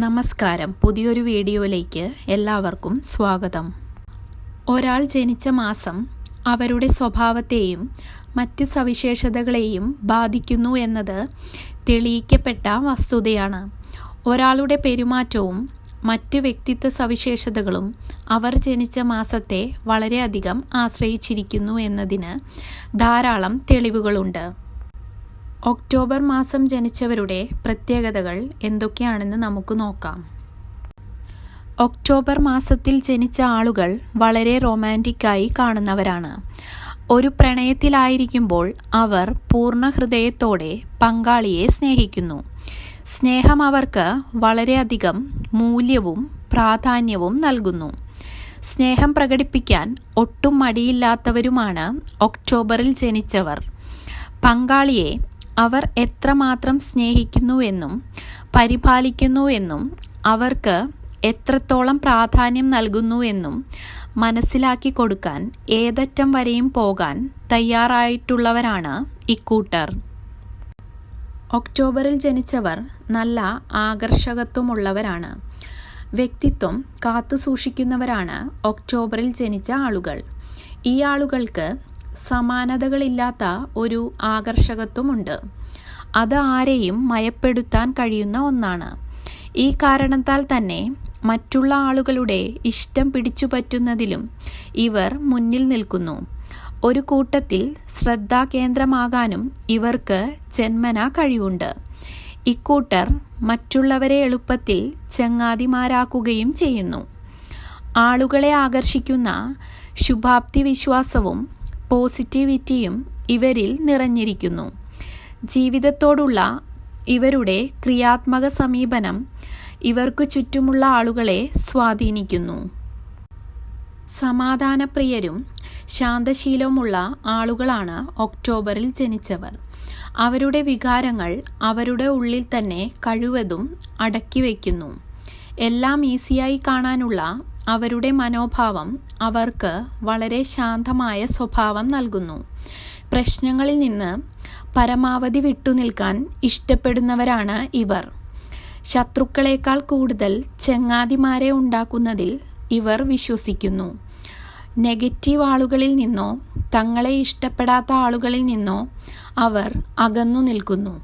നമസ്കാരം. പുതിയൊരു വീഡിയോയിലേക്ക് എല്ലാവർക്കും സ്വാഗതം. ഒരാൾ ജനിച്ച മാസം അവരുടെ സ്വഭാവത്തെയും മറ്റ് സവിശേഷതകളെയും ബാധിക്കുന്നു എന്നത് തെളിയിക്കപ്പെട്ട വസ്തുതയാണ്. ഒരാളുടെ പെരുമാറ്റവും മറ്റ് വ്യക്തിത്വ സവിശേഷതകളും അവർ ജനിച്ച മാസത്തെ വളരെയധികം ആശ്രയിച്ചിരിക്കുന്നു എന്നതിന് ധാരാളം തെളിവുകളുണ്ട്. ഒക്ടോബർ മാസം ജനിച്ചവരുടെ പ്രത്യേകതകൾ എന്തൊക്കെയാണെന്ന് നമുക്ക് നോക്കാം. ഒക്ടോബർ മാസത്തിൽ ജനിച്ച ആളുകൾ വളരെ റൊമാൻറ്റിക്കായി കാണുന്നവരാണ്. ഒരു പ്രണയത്തിലായിരിക്കുമ്പോൾ അവർ പൂർണ്ണ ഹൃദയത്തോടെ പങ്കാളിയെ സ്നേഹിക്കുന്നു. സ്നേഹം അവർക്ക് വളരെയധികം മൂല്യവും പ്രാധാന്യവും നൽകുന്നു. സ്നേഹം പ്രകടിപ്പിക്കാൻ ഒട്ടും മടിയില്ലാത്തവരുമാണ് ഒക്ടോബറിൽ ജനിച്ചവർ. പങ്കാളിയെ അവർ എത്രമാത്രം സ്നേഹിക്കുന്നുവെന്നും പരിപാലിക്കുന്നുവെന്നും അവർക്ക് എത്രത്തോളം പ്രാധാന്യം നൽകുന്നുവെന്നും മനസ്സിലാക്കി കൊടുക്കാൻ ഏതറ്റം വരെയും പോകാൻ തയ്യാറായിട്ടുള്ളവരാണ് ഇക്കൂട്ടർ. ഒക്ടോബറിൽ ജനിച്ചവർ നല്ല ആകർഷകത്വമുള്ളവരാണ്. വ്യക്തിത്വം കാത്തുസൂക്ഷിക്കുന്നവരാണ് ഒക്ടോബറിൽ ജനിച്ച ആളുകൾ. ഈ ആളുകൾക്ക് സമാനതകളില്ലാത്ത ഒരു ആകർഷകത്വമുണ്ട്. അത് ആരെയും മയപ്പെടുത്താൻ കഴിയുന്ന ഒന്നാണ്. ഈ കാരണത്താൽ തന്നെ മറ്റുള്ള ആളുകളുടെ ഇഷ്ടം പിടിച്ചുപറ്റുന്നതിലും ഇവർ മുന്നിൽ നിൽക്കുന്നു. ഒരു കൂട്ടത്തിൽ ശ്രദ്ധാകേന്ദ്രമാകാനും ഇവർക്ക് ജന്മനാ കഴിവുണ്ട്. ഇക്കൂട്ടർ മറ്റുള്ളവരെ എളുപ്പത്തിൽ ചങ്ങാതിമാരാക്കുകയും ചെയ്യുന്നു. ആളുകളെ ആകർഷിക്കുന്ന ശുഭാപ്തി വിശ്വാസവും പോസിറ്റിവിറ്റിയും ഇവരിൽ നിറഞ്ഞിരിക്കുന്നു. ജീവിതത്തോടുള്ള ഇവരുടെ ക്രിയാത്മക സമീപനം ഇവർക്കു ചുറ്റുമുള്ള ആളുകളെ സ്വാധീനിക്കുന്നു. സമാധാനപ്രിയരും ശാന്തശീലവുമുള്ള ആളുകളാണ് ഒക്ടോബറിൽ ജനിച്ചവർ. അവരുടെ വികാരങ്ങൾ അവരുടെ ഉള്ളിൽ തന്നെ കഴിവതും അടക്കി വയ്ക്കുന്നു. എല്ലാം ഈസിയായി കാണാനുള്ള അവരുടെ മനോഭാവം അവർക്ക് വളരെ ശാന്തമായ സ്വഭാവം നൽകുന്നു. പ്രശ്നങ്ങളിൽ നിന്ന് പരമാവധി വിട്ടുനിൽക്കാൻ ഇഷ്ടപ്പെടുന്നവരാണ് ഇവർ. ശത്രുക്കളേക്കാൾ കൂടുതൽ ചങ്ങാതിമാരെ ഉണ്ടാക്കുന്നതിൽ ഇവർ വിശ്വസിക്കുന്നു. നെഗറ്റീവ് ആളുകളിൽ നിന്നോ തങ്ങളെ ഇഷ്ടപ്പെടാത്ത ആളുകളിൽ നിന്നോ അവർ അകന്നു നിൽക്കുന്നു.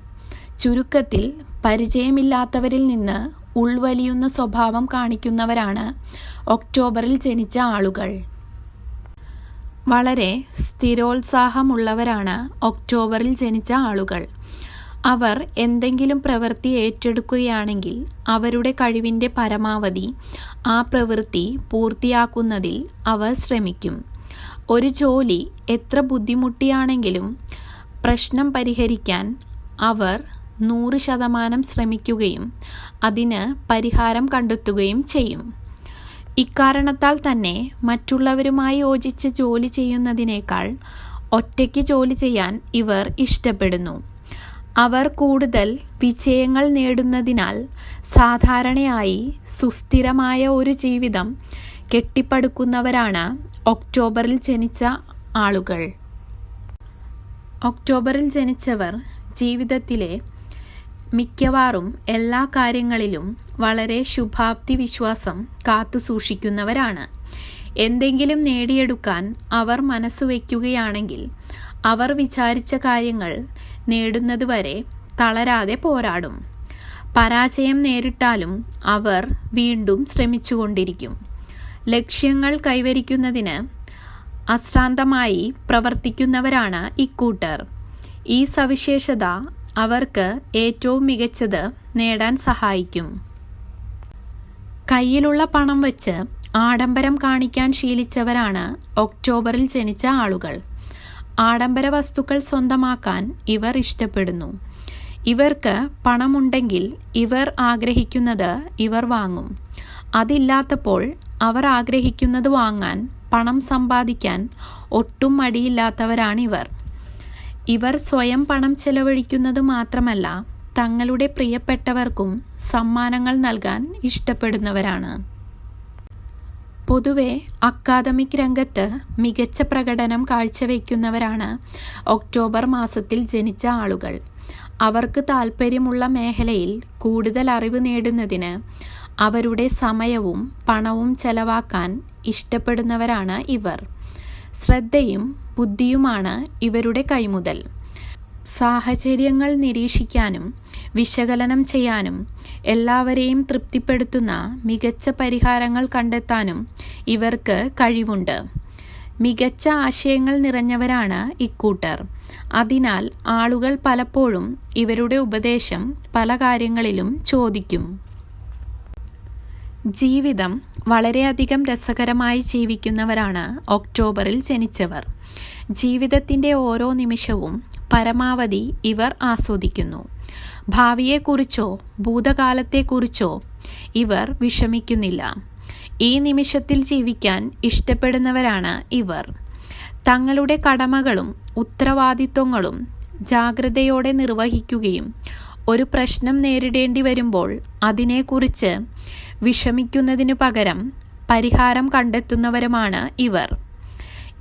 ചുരുക്കത്തിൽ പരിചയമില്ലാത്തവരിൽ നിന്ന് ഉൾവലിയുന്ന സ്വഭാവം കാണിക്കുന്നവരാണ് ഒക്ടോബറിൽ ജനിച്ച ആളുകൾ. വളരെ സ്ഥിരോത്സാഹമുള്ളവരാണ് ഒക്ടോബറിൽ ജനിച്ച ആളുകൾ. അവർ എന്തെങ്കിലും പ്രവൃത്തി ഏറ്റെടുക്കുകയാണെങ്കിൽ അവരുടെ കഴിവിൻ്റെ പരമാവധി ആ പ്രവൃത്തി പൂർത്തിയാക്കുന്നതിൽ അവർ ശ്രമിക്കും. ഒരു ജോലി എത്ര ബുദ്ധിമുട്ടിയാണെങ്കിലും പ്രശ്നം പരിഹരിക്കാൻ അവർ 100% ശ്രമിക്കുകയും അതിന് പരിഹാരം കണ്ടെത്തുകയും ചെയ്യും. ഇക്കാരണത്താൽ തന്നെ മറ്റുള്ളവരുമായി യോജിച്ച് ജോലി ചെയ്യുന്നതിനേക്കാൾ ഒറ്റയ്ക്ക് ജോലി ചെയ്യാൻ ഇവർ ഇഷ്ടപ്പെടുന്നു. അവർ കൂടുതൽ വിജയങ്ങൾ നേടുന്നതിനാൽ സാധാരണയായി സുസ്ഥിരമായ ഒരു ജീവിതം കെട്ടിപ്പടുക്കുന്നവരാണ് ഒക്ടോബറിൽ ജനിച്ച ആളുകൾ. ഒക്ടോബറിൽ ജനിച്ചവർ ജീവിതത്തിലെ മിക്കവാറും എല്ലാ കാര്യങ്ങളിലും വളരെ ശുഭാപ്തി വിശ്വാസം കാത്തുസൂക്ഷിക്കുന്നവരാണ്. എന്തെങ്കിലും നേടിയെടുക്കാൻ അവർ മനസ്സുവെക്കുകയാണെങ്കിൽ അവർ വിചാരിച്ച കാര്യങ്ങൾ നേടുന്നതുവരെ തളരാതെ പോരാടും. പരാജയം നേരിട്ടാലും അവർ വീണ്ടും ശ്രമിച്ചുകൊണ്ടിരിക്കും. ലക്ഷ്യങ്ങൾ കൈവരിക്കുന്നതിന് അശ്രാന്തമായി പ്രവർത്തിക്കുന്നവരാണ് ഇക്കൂട്ടർ. ഈ സവിശേഷത അവർക്ക് ഏറ്റവും മികച്ചത് നേടാൻ സഹായിക്കും. കയ്യിലുള്ള പണം വച്ച് ആഡംബരം കാണിക്കാൻ ശീലിച്ചവരാണ് ഒക്ടോബറിൽ ജനിച്ച ആളുകൾ. ആഡംബര വസ്തുക്കൾ സ്വന്തമാക്കാൻ ഇവർ ഇഷ്ടപ്പെടുന്നു. ഇവർക്ക് പണമുണ്ടെങ്കിൽ ഇവർ ആഗ്രഹിക്കുന്നത് ഇവർ വാങ്ങും. അതില്ലാത്തപ്പോൾ അവർ ആഗ്രഹിക്കുന്നത് വാങ്ങാൻ പണം സമ്പാദിക്കാൻ ഒട്ടും മടിയില്ലാത്തവരാണിവർ. ഇവർ സ്വയം പണം ചെലവഴിക്കുന്നത് മാത്രമല്ല തങ്ങളുടെ പ്രിയപ്പെട്ടവർക്കും സമ്മാനങ്ങൾ നൽകാൻ ഇഷ്ടപ്പെടുന്നവരാണ്. പൊതുവെ അക്കാദമിക് രംഗത്ത് മികച്ച പ്രകടനം കാഴ്ചവെക്കുന്നവരാണ് ഒക്ടോബർ മാസത്തിൽ ജനിച്ച ആളുകൾ. അവർക്ക് താൽപ്പര്യമുള്ള മേഖലയിൽ കൂടുതൽ അറിവ് നേടുന്നതിന് അവരുടെ സമയവും പണവും ചെലവാക്കാൻ ഇഷ്ടപ്പെടുന്നവരാണ് ഇവർ. ശ്രദ്ധയും ബുദ്ധിയുമാണ് ഇവരുടെ കൈമുതൽ. സാഹചര്യങ്ങൾ നിരീക്ഷിക്കാനും വിശകലനം ചെയ്യാനും എല്ലാവരെയും തൃപ്തിപ്പെടുത്തുന്ന മികച്ച പരിഹാരങ്ങൾ കണ്ടെത്താനും ഇവർക്ക് കഴിവുണ്ട്. മികച്ച ആശയങ്ങൾ നിറഞ്ഞവരാണ് ഇക്കൂട്ടർ. അതിനാൽ ആളുകൾ പലപ്പോഴും ഇവരുടെ ഉപദേശം പല കാര്യങ്ങളിലും ചോദിക്കും. ജീവിതം വളരെയധികം രസകരമായി ജീവിക്കുന്നവരാണ് ഒക്ടോബറിൽ ജനിച്ചവർ. ജീവിതത്തിൻ്റെ ഓരോ നിമിഷവും പരമാവധി ഇവർ ആസ്വദിക്കുന്നു. ഭാവിയെക്കുറിച്ചോ ഭൂതകാലത്തെക്കുറിച്ചോ ഇവർ വിഷമിക്കുന്നില്ല. ഈ നിമിഷത്തിൽ ജീവിക്കാൻ ഇഷ്ടപ്പെടുന്നവരാണ് ഇവർ. തങ്ങളുടെ കടമകളും ഉത്തരവാദിത്വങ്ങളും ജാഗ്രതയോടെ നിർവഹിക്കുകയും ഒരു പ്രശ്നം നേരിടേണ്ടി വരുമ്പോൾ അതിനെക്കുറിച്ച് വിഷമിക്കുന്നതിനു പകരം പരിഹാരം കണ്ടെത്തുന്നവരുമാണ് ഇവർ.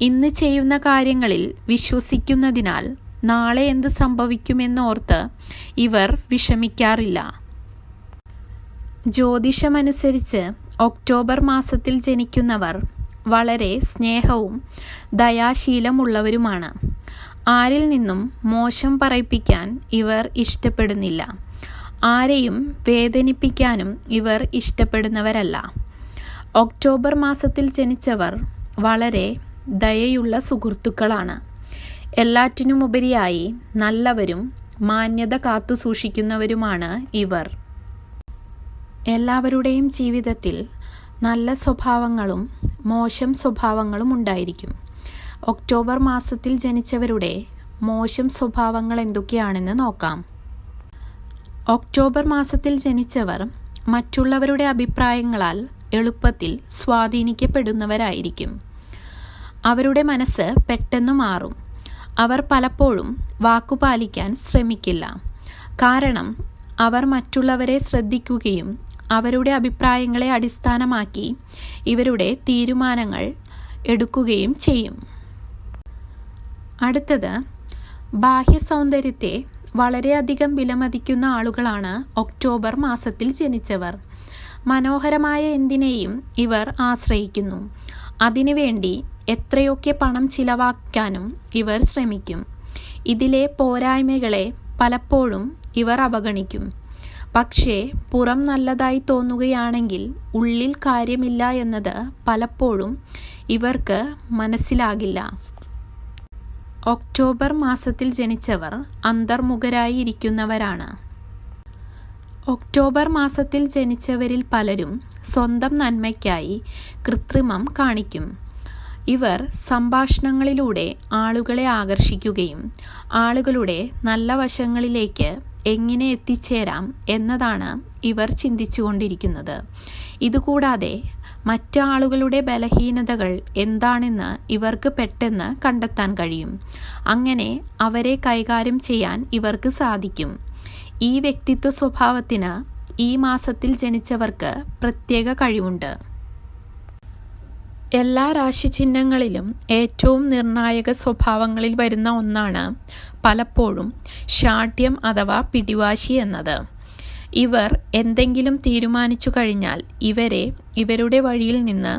ഇന്ന് ചെയ്യുന്ന കാര്യങ്ങളിൽ വിശ്വസിക്കുന്നതിനാൽ നാളെ എന്ത് സംഭവിക്കുമെന്നോർത്ത് ഇവർ വിഷമിക്കാറില്ല. ജ്യോതിഷമനുസരിച്ച് ഒക്ടോബർ മാസത്തിൽ ജനിക്കുന്നവർ വളരെ സ്നേഹവും ദയാശീലമുള്ളവരുമാണ്. ആരിൽ നിന്നും മോശം പറയിപ്പിക്കാൻ ഇവർ ഇഷ്ടപ്പെടുന്നില്ല. ആരെയും വേദനിപ്പിക്കാനും ഇവർ ഇഷ്ടപ്പെടുന്നവരല്ല. ഒക്ടോബർ മാസത്തിൽ ജനിച്ചവർ വളരെ ദയയുള്ള സുഹൃത്തുക്കളാണ്. എല്ലാറ്റിനുമുപരിയായി നല്ലവരും മാന്യത കാത്തുസൂക്ഷിക്കുന്നവരുമാണ് ഇവർ. എല്ലാവരുടെയും ജീവിതത്തിൽ നല്ല സ്വഭാവങ്ങളും മോശം സ്വഭാവങ്ങളും ഉണ്ടായിരിക്കും. ഒക്ടോബർ മാസത്തിൽ ജനിച്ചവരുടെ മോശം സ്വഭാവങ്ങൾ എന്തൊക്കെയാണെന്ന് നോക്കാം. ഒക്ടോബർ മാസത്തിൽ ജനിച്ചവർ മറ്റുള്ളവരുടെ അഭിപ്രായങ്ങളാൽ എളുപ്പത്തിൽ സ്വാധീനിക്കപ്പെടുന്നവരായിരിക്കും. അവരുടെ മനസ്സ് പെട്ടെന്ന് മാറും. അവർ പലപ്പോഴും വാക്കുപാലിക്കാൻ ശ്രമിക്കില്ല. കാരണം അവർ മറ്റുള്ളവരെ ശ്രദ്ധിക്കുകയും അവരുടെ അഭിപ്രായങ്ങളെ അടിസ്ഥാനമാക്കി ഇവരുടെ തീരുമാനങ്ങൾ എടുക്കുകയും ചെയ്യും. അടുത്തത്, ബാഹ്യ സൗന്ദര്യത്തെ വളരെയധികം വിലമതിക്കുന്ന ആളുകളാണ് ഒക്ടോബർ മാസത്തിൽ ജനിച്ചവർ. മനോഹരമായ എന്തിനേയും ഇവർ ആശ്രയിക്കുന്നു. അതിനുവേണ്ടി എത്രയൊക്കെ പണം ചിലവാക്കാനും ഇവർ ശ്രമിക്കും. ഇതിലെ പോരായ്മകളെ പലപ്പോഴും ഇവർ അവഗണിക്കും. പക്ഷേ പുറം നല്ലതായി തോന്നുകയാണെങ്കിൽ ഉള്ളിൽ കാര്യമില്ല എന്നത് പലപ്പോഴും ഇവർക്ക് മനസ്സിലാകില്ല. ഒക്ടോബർ മാസത്തിൽ ജനിച്ചവർ അന്തർമുഖരായി ഇരിക്കുന്നവരാണ്. ഒക്ടോബർ മാസത്തിൽ ജനിച്ചവരിൽ പലരും സ്വന്തം നന്മയ്ക്കായി കൃത്രിമം കാണിക്കും. ഇവർ സംഭാഷണങ്ങളിലൂടെ ആളുകളെ ആകർഷിക്കുകയും ആളുകളുടെ നല്ല വശങ്ങളിലേക്ക് എങ്ങനെ എത്തിച്ചേരാം എന്നതാണ് ഇവർ ചിന്തിച്ചുകൊണ്ടിരിക്കുന്നത്. ഇതുകൂടാതെ മറ്റാളുകളുടെ ബലഹീനതകൾ എന്താണെന്ന് ഇവർക്ക് പെട്ടെന്ന് കണ്ടെത്താൻ കഴിയും. അങ്ങനെ അവരെ കൈകാര്യം ചെയ്യാൻ ഇവർക്ക് സാധിക്കും. ഈ വ്യക്തിത്വ സ്വഭാവത്തിന് ഈ മാസത്തിൽ ജനിച്ചവർക്ക് പ്രത്യേക കഴിവുണ്ട്. എല്ലാ രാശിചിഹ്നങ്ങളിലും ഏറ്റവും നിർണായക സ്വഭാവങ്ങളിൽ വരുന്ന ഒന്നാണ് പലപ്പോഴും ശാഠ്യം അഥവാ പിടിവാശി എന്നത്. ഇവർ എന്തെങ്കിലും തീരുമാനിച്ചു കഴിഞ്ഞാൽ ഇവരെ ഇവരുടെ വഴിയിൽ നിന്ന്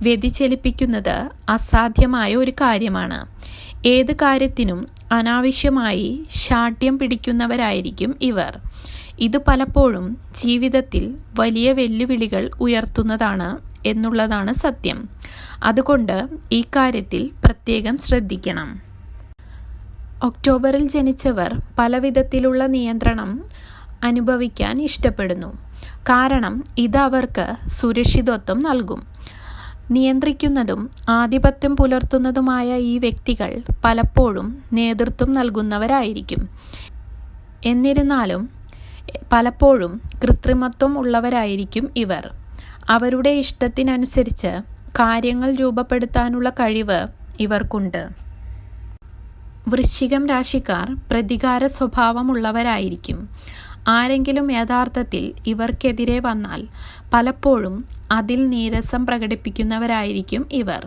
വ്യതിചലിപ്പിക്കുന്നത് അസാധ്യമായ ഒരു കാര്യമാണ്. ഏത് കാര്യത്തിനും അനാവശ്യമായി ശാഠ്യം പിടിക്കുന്നവരായിരിക്കും ഇവർ. ഇത് പലപ്പോഴും ജീവിതത്തിൽ വലിയ വെല്ലുവിളികൾ ഉയർത്തുന്നതാണ് എന്നുള്ളതാണ് സത്യം. അതുകൊണ്ട് ഈ കാര്യത്തിൽ പ്രത്യേകം ശ്രദ്ധിക്കണം. ഒക്ടോബറിൽ ജനിച്ചവർ പലവിധത്തിലുള്ള നിയന്ത്രണം അനുഭവിക്കാൻ ഇഷ്ടപ്പെടുന്നു. കാരണം ഇത് അവർക്ക് സുരക്ഷിതത്വം നൽകും. നിയന്ത്രിക്കുന്നതും ആധിപത്യം പുലർത്തുന്നതുമായ ഈ വ്യക്തികൾ പലപ്പോഴും നേതൃത്വം നൽകുന്നവരായിരിക്കും. എന്നിരുന്നാലും പലപ്പോഴും കൃത്രിമത്വം ഉള്ളവരായിരിക്കും ഇവർ. അവരുടെ ഇഷ്ടത്തിനനുസരിച്ച് കാര്യങ്ങൾ രൂപപ്പെടുത്താനുള്ള കഴിവ് ഇവർക്കുണ്ട്. വൃശ്ചികം രാശിക്കാർ പ്രതികാര സ്വഭാവമുള്ളവരായിരിക്കും. ആരെങ്കിലും യഥാർത്ഥത്തിൽ ഇവർക്കെതിരെ വന്നാൽ പലപ്പോഴും അതിൽ നീരസം പ്രകടിപ്പിക്കുന്നവരായിരിക്കും ഇവർ.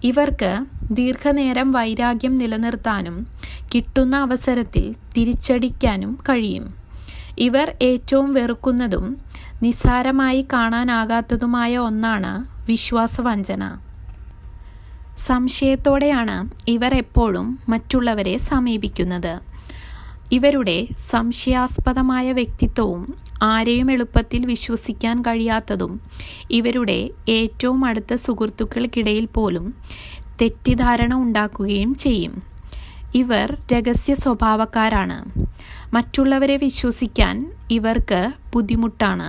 ഇവർക്ക് ദീർഘനേരം വൈരാഗ്യം നിലനിർത്താനും കിട്ടുന്ന അവസരത്തിൽ തിരിച്ചടിക്കാനും കഴിയും. ഇവർ ഏറ്റവും വെറുക്കുന്നതും നിസ്സാരമായി കാണാനാകാത്തതുമായ ഒന്നാണ് വിശ്വാസവഞ്ചന. സംശയത്തോടെയാണ് ഇവർ എപ്പോഴും മറ്റുള്ളവരെ സമീപിക്കുന്നത്. ഇവരുടെ സംശയാസ്പദമായ വ്യക്തിത്വവും ആരെയും എളുപ്പത്തിൽ വിശ്വസിക്കാൻ കഴിയാത്തതും ഇവരുടെ ഏറ്റവും അടുത്ത സുഹൃത്തുക്കൾക്കിടയിൽ പോലും തെറ്റിദ്ധാരണ ഉണ്ടാക്കുകയും ചെയ്യും. ഇവർ രഹസ്യ സ്വഭാവക്കാരാണ്. മറ്റുള്ളവരെ വിശ്വസിക്കാൻ ഇവർക്ക് ബുദ്ധിമുട്ടാണ്.